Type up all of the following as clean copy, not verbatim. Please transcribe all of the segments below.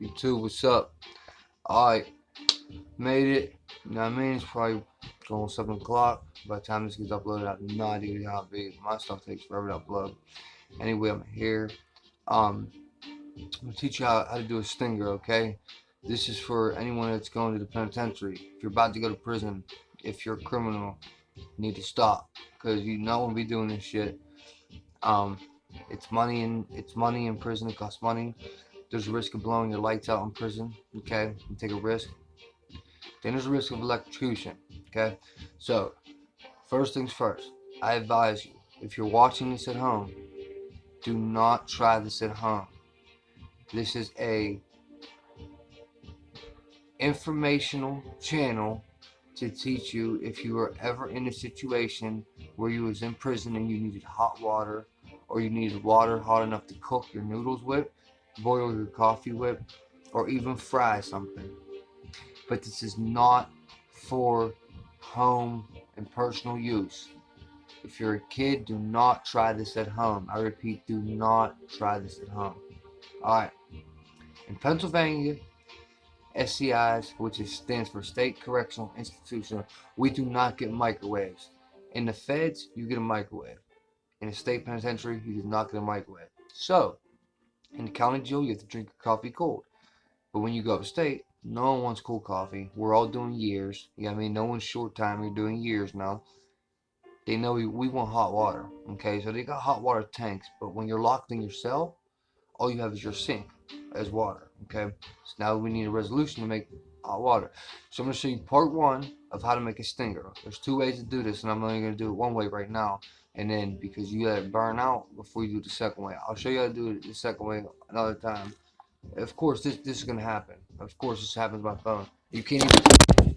YouTube, what's up? Alright, made it. You know what I mean? It's probably going 7 o'clock. By the time this gets uploaded, I have no idea how big. My stuff takes forever to upload. Anyway, I'm here. I'm gonna teach you how to do a stinger, okay? This is for anyone that's going to the penitentiary. If you're about to go to prison, if you're a criminal, you need to stop. Because you don't want to be doing this shit. Um, it's money in prison, it costs money. There's a risk of blowing your lights out in prison, okay? You take a risk. Then there's a risk of electrocution, okay? So, first things first, I advise you, if you're watching this at home, do not try this at home. This is a informational channel to teach you if you were ever in a situation where you was in prison and you needed hot water, or you needed water hot enough to cook your noodles with, boil your coffee with, or even fry something. But this is not for home and personal use. If you're a kid, do not try this at home. I repeat, do not try this at home. Alright. In Pennsylvania, SCIs, which stands for State Correctional Institution, we do not get microwaves. In the feds, you get a microwave. In the state penitentiary, you do not get a microwave. So, in the county jail, you have to drink your coffee cold. But when you go upstate, no one wants cold coffee. We're all doing years. You know what I mean? No one's short time. You're doing years now. They know we want hot water. Okay, so they got hot water tanks. But when you're locked in your cell, all you have is your sink as water. Okay, so now we need a resolution to make hot water. So I'm going to show you part one of how to make a stinger. There's two ways to do this, and I'm only going to do it one way right now. And then because you let it burn out before you do the second way, I'll show you how to do it the second way another time. Of course, this is gonna happen. Of course, this happens by phone. You can't even.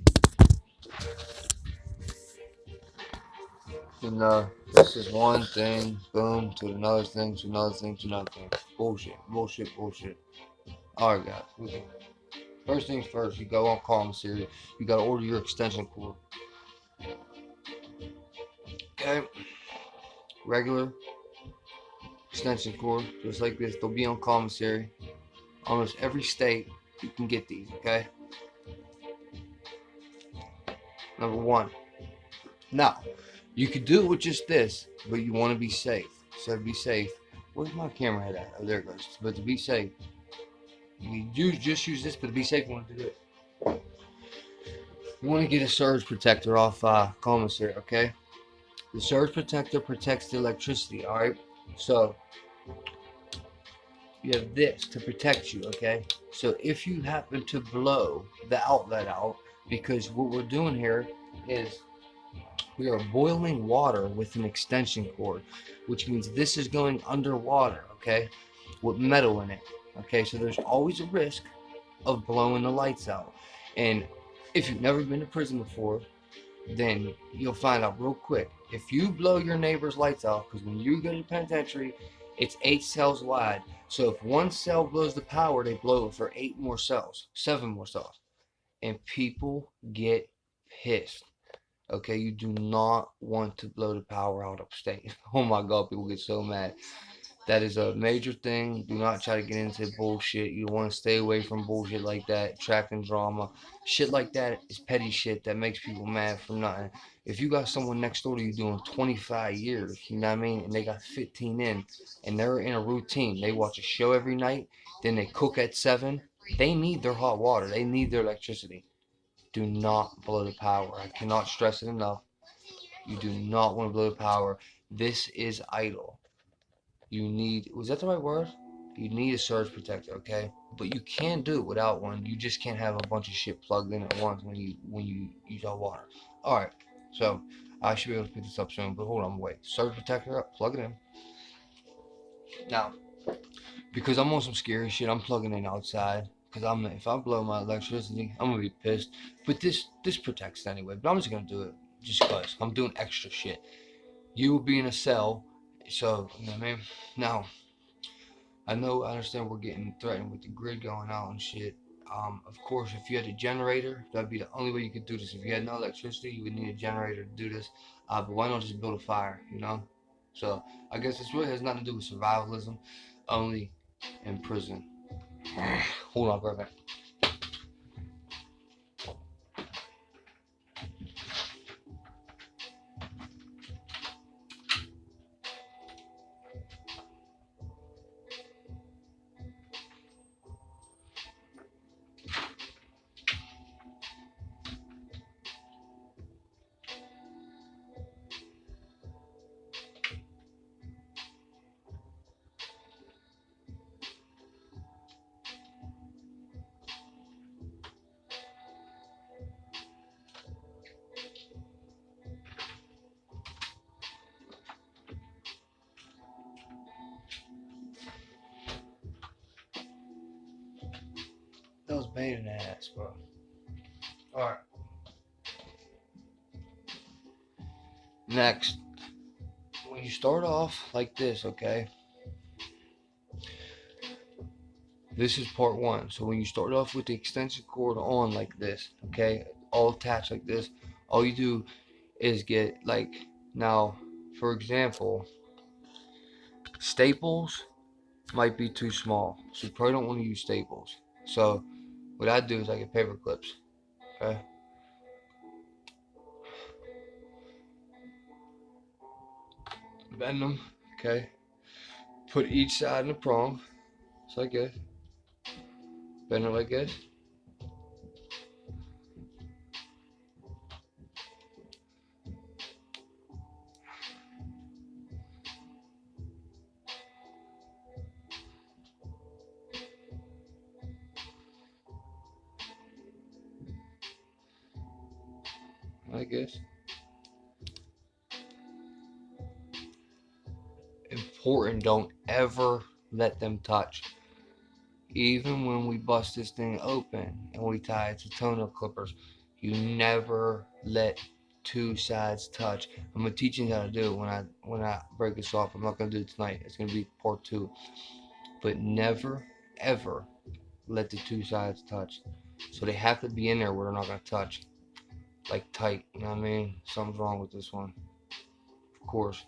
You know, this is one thing, boom, to another thing, to another thing, to another thing. Bullshit, bullshit, bullshit. All right, guys. Okay. First things first, you go on commissary. You gotta order your extension cord. Okay. Regular extension cord, just like this. They'll be on commissary. Almost every state, you can get these. Okay. Number one. Now, you could do it with just this, but you want to be safe. So to be safe, where's my camera head at? Oh, there it goes. But to be safe, you just use this, but to be safe, you want to do it. You want to get a surge protector off commissary, okay? The surge protector protects the electricity, all right? So you have this to protect you, okay? So if you happen to blow the outlet out, because what we're doing here is we are boiling water with an extension cord, which means this is going underwater, okay, with metal in it, okay? So there's always a risk of blowing the lights out. And if you've never been to prison before, then you'll find out real quick. If you blow your neighbor's lights out, because when you go to the penitentiary, it's 8 cells wide. So if one cell blows the power, they blow it for 8 more cells, 7 more cells. And people get pissed. Okay, you do not want to blow the power out upstate. Oh my god, people get so mad. That is a major thing. Do not try to get into bullshit. You want to stay away from bullshit like that, attracting drama. Shit like that is petty shit that makes people mad for nothing. If you got someone next door to you doing 25 years, you know what I mean, and they got 15 in, and they're in a routine, they watch a show every night, then they cook at 7, they need their hot water, they need their electricity. Do not blow the power. I cannot stress it enough. You do not want to blow the power. This is idle. You need, was that the right word? You need a surge protector, okay? But you can do it without one. You just can't have a bunch of shit plugged in at once when you use all water. Alright, so I should be able to pick this up soon, but hold on, wait. Surge protector up, plug it in. Now, because I'm on some scary shit, I'm plugging in outside. Because if I blow my electricity, I'm gonna be pissed. But this protects anyway. But I'm just gonna do it just cause I'm doing extra shit. You will be in a cell, so you know what I mean. Now, I understand we're getting threatened with the grid going out and shit. Of course, if you had a generator, that'd be the only way you could do this. If you had no electricity, you would need a generator to do this. But why not just build a fire, you know? So I guess this really has nothing to do with survivalism, only in prison. Hold on for a minute. That was pain in the ass, bro. Alright. Next, when you start off like this, okay? This is part one. So when you start off with the extension cord on like this, okay? All attached like this, all you do is get like, now, for example, staples might be too small. So you probably don't want to use staples. So what I do is I get paper clips, okay? Bend them, okay? Put each side in the prong, just like this. Bend it like this. Like this. Important, don't ever let them touch. Even when we bust this thing open and we tie it to toenail clippers, you never let two sides touch. I'm gonna teach you how to do it when I break this off. I'm not gonna do it tonight. It's gonna be part two. But never ever let the two sides touch. So they have to be in there where they're not gonna touch. Like tight, you know what I mean? Something's wrong with this one. Of course.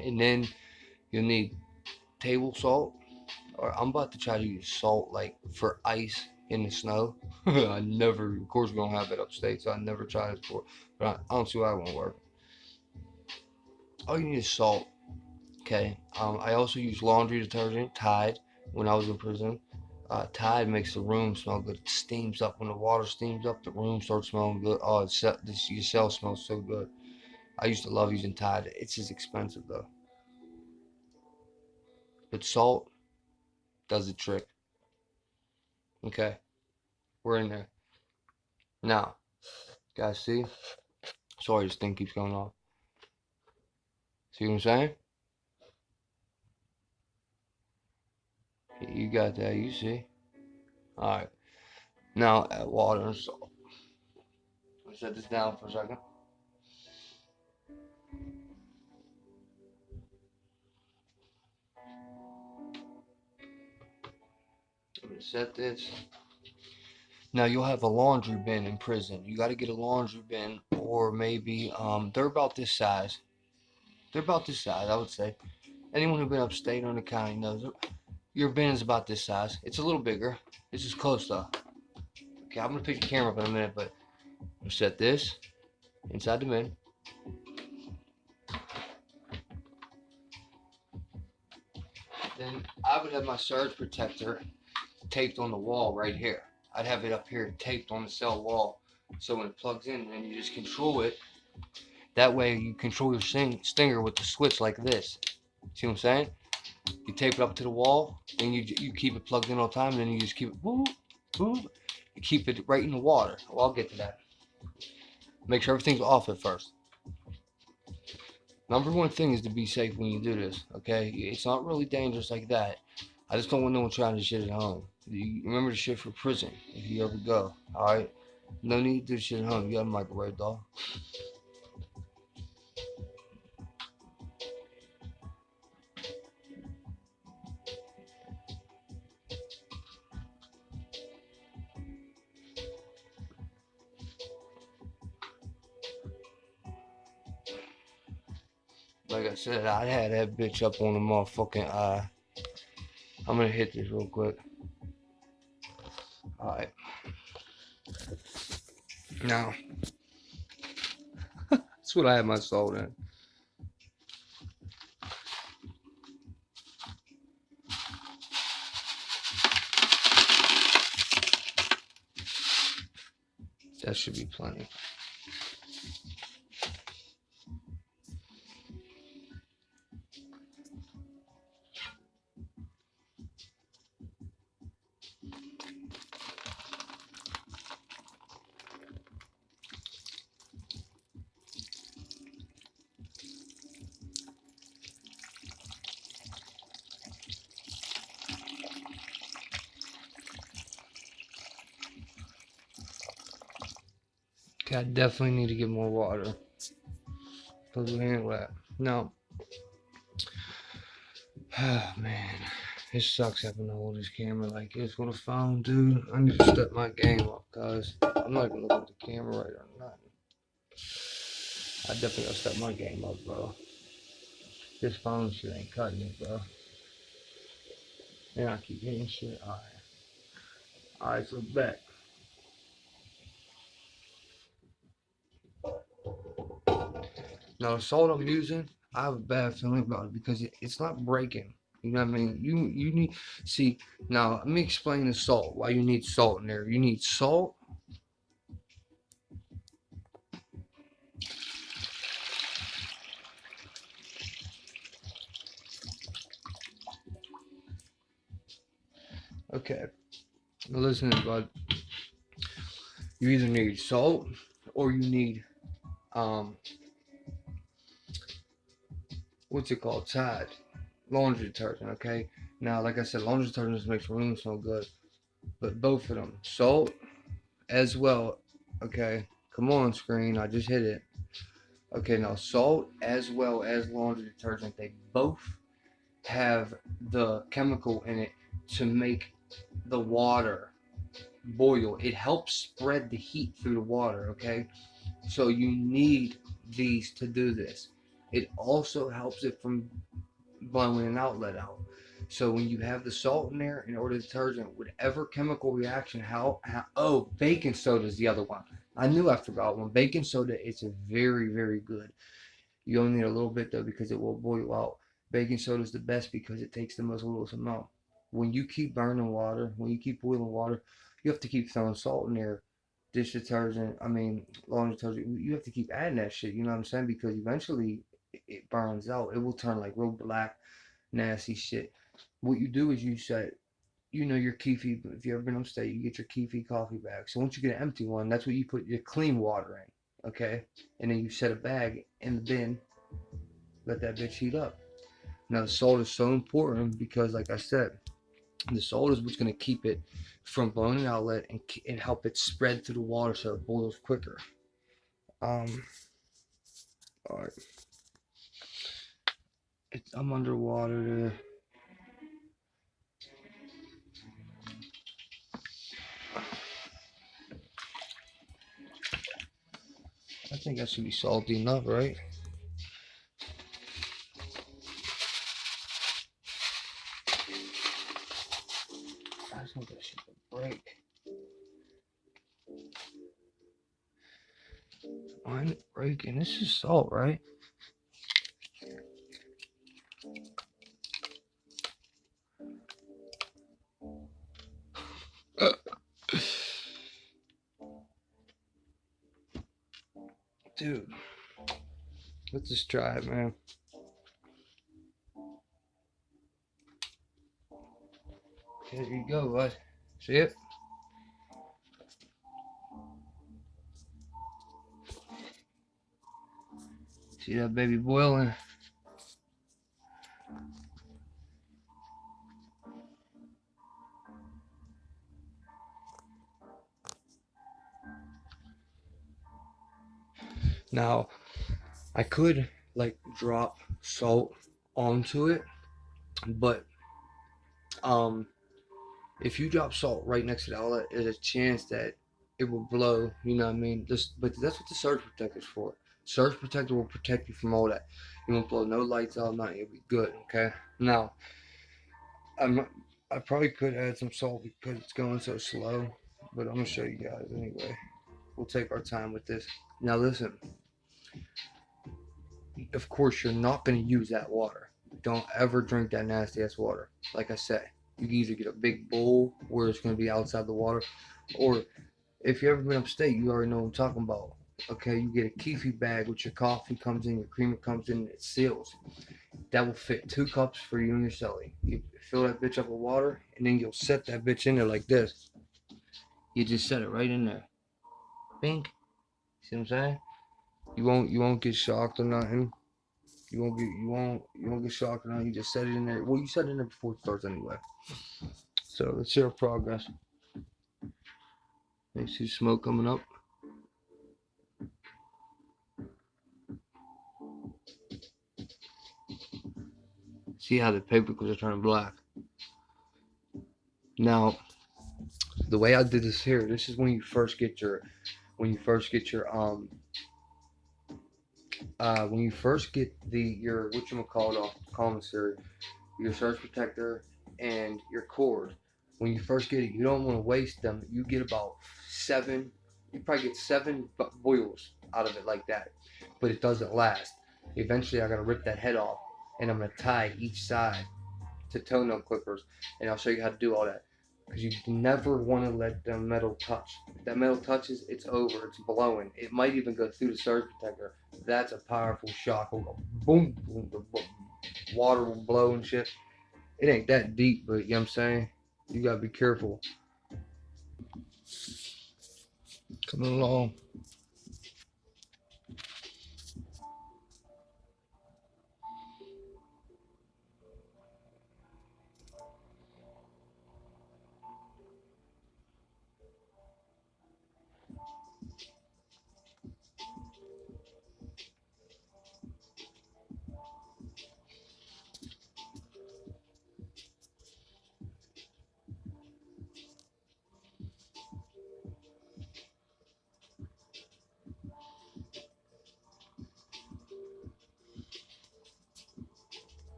And then you'll need table salt. Or I'm about to try to use salt like for ice in the snow. I never, of course, we don't have it upstate, so I never tried it before. But I don't see why it won't work. All you need is salt. Okay. I also use laundry detergent, Tide, when I was in prison. Tide makes the room smell good. It steams up. When the water steams up, the room starts smelling good. Oh, your cell smells so good. I used to love using Tide. It's just expensive though. But salt does the trick. Okay, we're in there. Now, guys, see? Sorry, this thing keeps going off. See what I'm saying? You got that, you see. Alright, now add water and salt. Let me set this down for a second. I'm gonna set this. Now you'll have a laundry bin in prison. You got to get a laundry bin, or maybe they're about this size. They're about this size, I would say. Anyone who's been upstate on the county knows it. Your bin is about this size. It's a little bigger. This is close though. Okay, I'm gonna pick the camera up in a minute, but I'm gonna set this inside the bin. Then I would have my surge protector taped on the wall right here. I'd have it up here taped on the cell wall, so when it plugs in, then you just control it. That way you control your stinger with the switch like this. See what I'm saying? You tape it up to the wall, and you keep it plugged in all the time, and then you just keep it boop, boop. You keep it right in the water. Well, I'll get to that. Make sure everything's off at first. Number one thing is to be safe when you do this, okay? It's not really dangerous like that. I just don't want no one trying to shit at home. You remember the shit for prison if you ever go, alright? No need to do shit at home. You got a microwave, dog. I said, I had that bitch up on the motherfucking eye. I'm gonna hit this real quick. Alright. Now, that's what I had my salt in. That should be plenty. Okay, I definitely need to get more water. Because we ain't wet. No. Oh, man. It sucks having to hold this camera like this with a phone, dude. I need to step my game up, guys. I'm not even looking at the camera right or nothing. I definitely gotta step my game up, bro. This phone shit ain't cutting it, bro. And I keep hitting shit. Alright. Alright, so back. Now the salt I'm using, I have a bad feeling about it because it's not breaking. You know what I mean? You need, see, now let me explain the salt, why you need salt in there. You need salt. Okay. Now listen, bud. You either need salt or you need what's it called? Tide. Laundry detergent, okay? Now, like I said, laundry detergent just makes room smell good. But both of them, salt as well, okay? Come on, screen, I just hit it. Okay, now salt as well as laundry detergent, they both have the chemical in it to make the water boil. It helps spread the heat through the water, okay? So you need these to do this. It also helps it from blowing an outlet out. So when you have the salt in there, in order detergent, whatever chemical reaction, oh, baking soda is the other one. I knew I forgot one. Baking soda is very, very good. You only need a little bit though because it will boil out. Baking soda is the best because it takes the most littlest amount. When you keep burning water, when you keep boiling water, you have to keep throwing salt in there. Dish detergent, I mean, laundry detergent, you have to keep adding that shit, you know what I'm saying? Because eventually it burns out. It will turn like real black, nasty shit. What you do is you set, you know, your Keefy, if you ever been upstate, you get your Keefy coffee bag. So once you get an empty one, that's what you put your clean water in, okay? And then you set a bag in the bin, let that bitch heat up. Now the salt is so important because, like I said, the salt is what's going to keep it from blowing an outlet and help it spread through the water so it boils quicker. All right. I'm underwater there. I think that should be salty enough, right? I think that should break. Why isn't it breaking? This is salt, right? Dude, let's just try it, man. There you go, bud. See it? See that baby boiling? Now, I could like drop salt onto it, but if you drop salt right next to the outlet, there's a chance that it will blow. You know what I mean? But that's what the surge protector is for. Surge protector will protect you from all that. You won't blow no lights out, nothing. You'll be good, okay? Now, I probably could add some salt because it's going so slow, but I'm gonna show you guys anyway. We'll take our time with this. Now listen, of course you're not gonna use that water. Don't ever drink that nasty ass water. Like I said, you can either get a big bowl where it's gonna be outside the water, or if you ever been upstate, you already know what I'm talking about. Okay, you get a keefy bag with your coffee comes in, your creamer comes in, it seals. That will fit 2 cups for you and your celly. You fill that bitch up with water, and then you'll set that bitch in there like this. You just set it right in there. Bink. See what I'm saying? You won't get shocked or nothing. You won't get shocked or nothing. You just set it in there. Well, you set it in there before it starts anyway. So let's see our progress. You see smoke coming up. See how the paprika's are turning black. Now, the way I did this here, this is when you first get your when you first get your your whatchamacallit off the commissary, your surge protector and your cord. When you first get it, you don't want to waste them. You get about 7, you probably get 7 boils out of it like that, but it doesn't last. Eventually I gotta rip that head off, and I'm gonna tie each side to toenail clippers, and I'll show you how to do all that. Because you never want to let the metal touch. If that metal touches, it's over. It's blowing. It might even go through the surge protector. That's a powerful shock. It'll go boom, boom, boom, boom. Water will blow and shit. It ain't that deep, but you know what I'm saying? You gotta be careful. Coming along.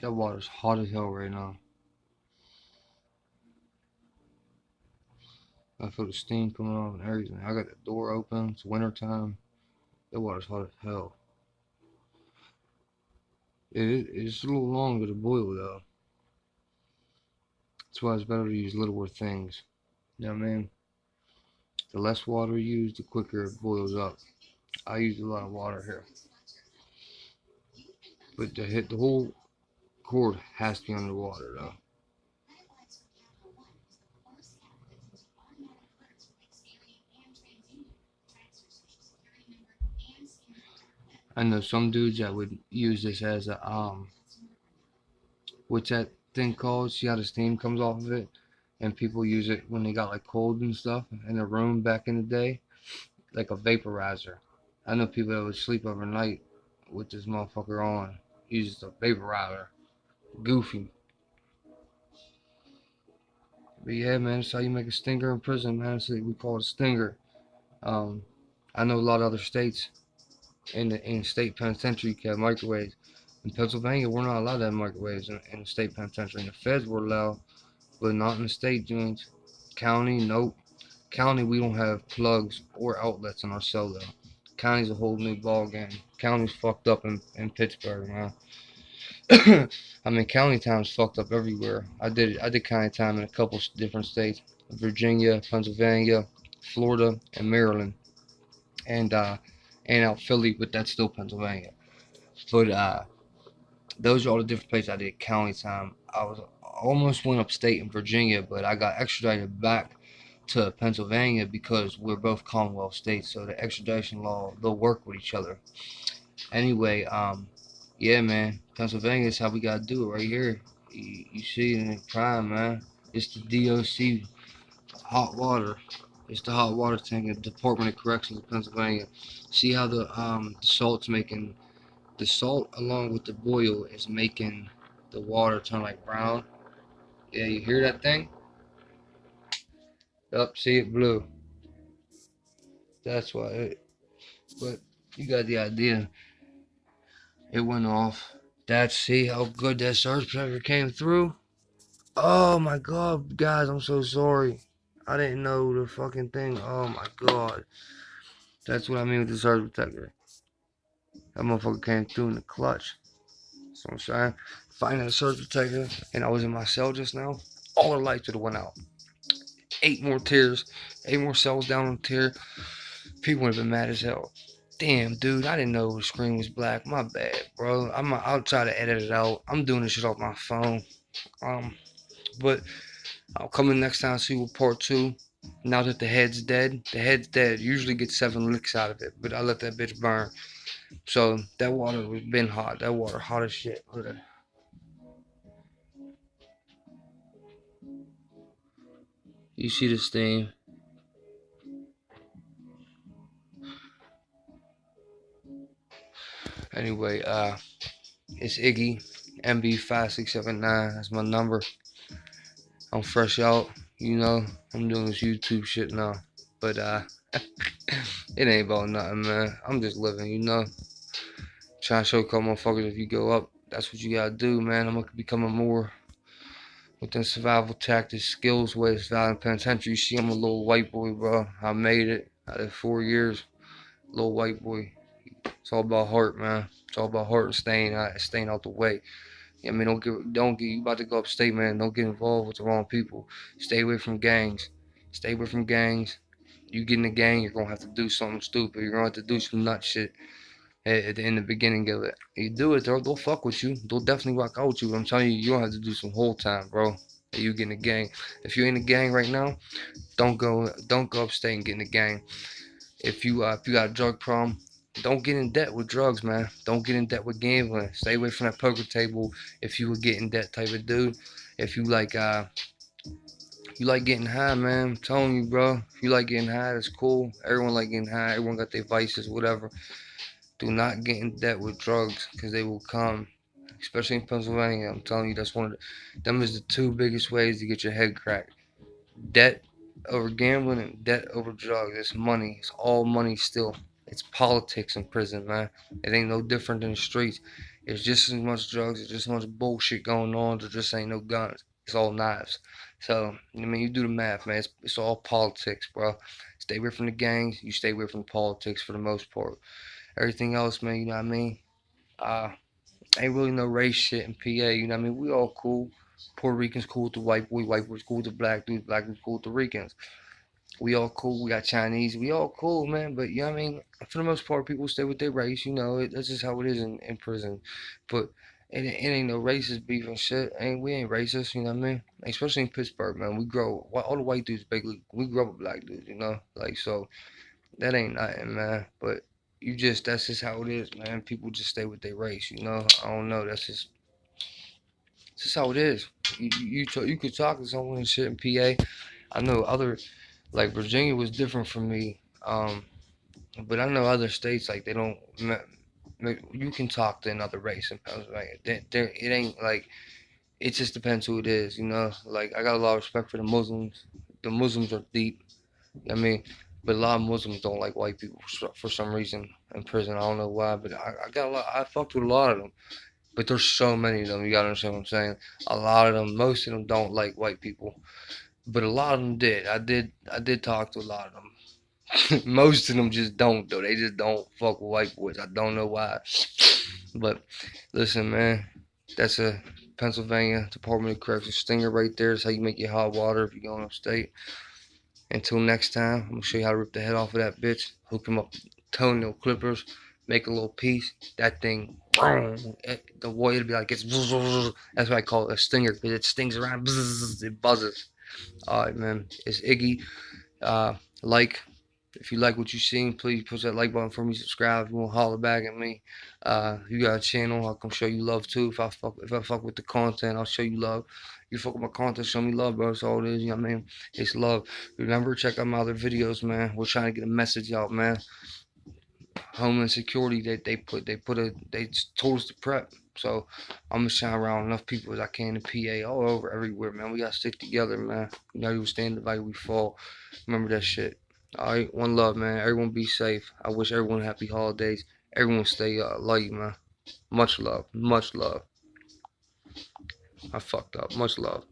That water's hot as hell right now. I feel the steam coming off and everything. I got the door open. It's winter time. That water's hot as hell. It's a little longer to boil though. That's why it's better to use littler things. You know what I mean? The less water you use, the quicker it boils up. I use a lot of water here. But the whole cord has to be underwater though. I know some dudes that would use this as a what's that thing called? See how the steam comes off of it? And people use it when they got like cold and stuff in their room back in the day, like a vaporizer. I know people that would sleep overnight with this motherfucker on. Uses a vaporizer. Goofy. But yeah, man, that's how you make a stinger in prison, man. So we call it a stinger. Um, I know a lot of other states in state penitentiary you can have microwaves. In Pennsylvania, we're not allowed to have microwaves in the state penitentiary. In the feds, we're allowed, but not in the state joints. County, nope. County, we don't have plugs or outlets in our cell though. County's a whole new ball game. County's fucked up in Pittsburgh, man. I mean, county time's fucked up everywhere. I did county time in a couple different states: Virginia, Pennsylvania, Florida, and Maryland, and out Philly, but that's still Pennsylvania. But those are all the different places I did county time. Almost went upstate in Virginia, but I got extradited back to Pennsylvania because we're both Commonwealth states, so the extradition law, they'll work with each other. Anyway, yeah, man, Pennsylvania is how we gotta do it right here. You see it in the crime, man. It's the DOC hot water. It's the hot water tank at the Department of Corrections of Pennsylvania. See how the salt's making the salt along with the boil is making the water turn like brown. Yeah, you hear that thing? Up, see it blue. That's why it, but you got the idea. It went off. That's, see how good that surge protector came through? Oh my god, guys, I'm so sorry. I didn't know the fucking thing. Oh my god. That's what I mean with the surge protector. That motherfucker came through in the clutch. So I'm saying, finding a surge protector, and I was in my cell just now. All the lights would have went out. 8 more tears, 8 more cells down on the tier. People would have been mad as hell. Damn, dude, I didn't know the screen was black. My bad, bro. I'll try to edit it out. I'm doing this shit off my phone. But I'll come in next time and see what part 2. Now that the head's dead, usually get 7 licks out of it, but I let that bitch burn. So that water was been hot. That water hot as shit. You see the steam. Anyway, it's Iggy, MB5679. That's my number. I'm fresh out. You know, I'm doing this YouTube shit now. But it ain't about nothing, man. I'm just living, you know. Trying to show a couple motherfuckers if you go up, that's what you gotta do, man. I'm becoming more within survival tactics, skills with Violent Penitentiary. You see, I'm a little white boy, bro. I made it. I did 4 years. Little white boy. It's all about heart, man. It's all about heart and staying out the way. I mean, don't get. You about to go upstate, man. Don't get involved with the wrong people. Stay away from gangs. Stay away from gangs. You get in a gang, you're gonna have to do something stupid. You're gonna have to do some nut shit in the beginning of it. You do it, they'll fuck with you. They'll definitely rock out with you. But I'm telling you, you don't have to do some whole time, bro. You get in a gang. If you're in a gang right now, don't go upstate and get in a gang. If you got a drug problem, don't get in debt with drugs, man. Don't get in debt with gambling. Stay away from that poker table if you would get in debt type of dude. If you like getting high, man. I'm telling you, bro. If you like getting high, that's cool. Everyone like getting high. Everyone got their vices, whatever. Do not get in debt with drugs because they will come. Especially in Pennsylvania, I'm telling you, that's one of them is the 2 biggest ways to get your head cracked. Debt over gambling and debt over drugs. It's money. It's all money still. It's politics in prison, man. It ain't no different than the streets. It's just as much drugs. It's just as much bullshit going on. There just ain't no guns. It's all knives. So, I mean, you do the math, man. It's all politics, bro. Stay away from the gangs. You stay away from politics for the most part. Everything else, man, you know what I mean? Uh, Ain't really no race shit in PA, you know what I mean? We all cool. Puerto Ricans cool with the white boys cool with the black dudes cool with the Ricans. We all cool. We got Chinese. We all cool, man. But you know what I mean? For the most part, people stay with their race. You know, that's just how it is in prison. But it ain't no racist beef and shit. We ain't racist. You know what I mean? Especially in Pittsburgh, man. All the white dudes basically. We grew up with black dudes. You know, like so that ain't nothing, man. But that's just how it is, man. People just stay with their race. You know, I don't know. That's just how it is. You could talk to someone and shit in PA. I know other like Virginia was different for me. But I know other states like they don't. You can talk to another race in Pennsylvania. It ain't like it just depends who it is. You know, like I got a lot of respect for the Muslims. The Muslims are deep. I mean, but a lot of Muslims don't like white people for some reason in prison. I don't know why, but I got a lot. I fucked with a lot of them. But there's so many of them. You gotta understand what I'm saying. A lot of them, most of them don't like white people, but a lot of them did. I did talk to a lot of them. Most of them just don't though. They just don't fuck with white boys. I don't know why. But listen, man, that's a Pennsylvania Department of Corrections stinger right there. That's how you make your hot water if you're going upstate. Until next time, I'm gonna show you how to rip the head off of that bitch. Hook him up toenail clippers. Make a little piece. That thing, the way it'll be like it's. That's why I call it a stinger because it stings around. It buzzes. All right, man. It's Iggy. Uh, like if you like what you seen, please push that like button for me. Subscribe if you want to holler back at me. You got a channel, I'll come show you love too. If I fuck with the content, I'll show you love. You fuck with my content, show me love, bro. That's all it is. You know what I mean? It's love. Remember, check out my other videos, man. We're trying to get a message out, man. Homeland Security, they told us to prep. So I'm gonna shine around enough people as I can in PA, all over, everywhere, man. We gotta stick together, man. We stand divided, we fall. Remember that shit. All right, one love, man. Everyone be safe. I wish everyone happy holidays. Everyone stay light, man. Much love, much love. I fucked up. Much love.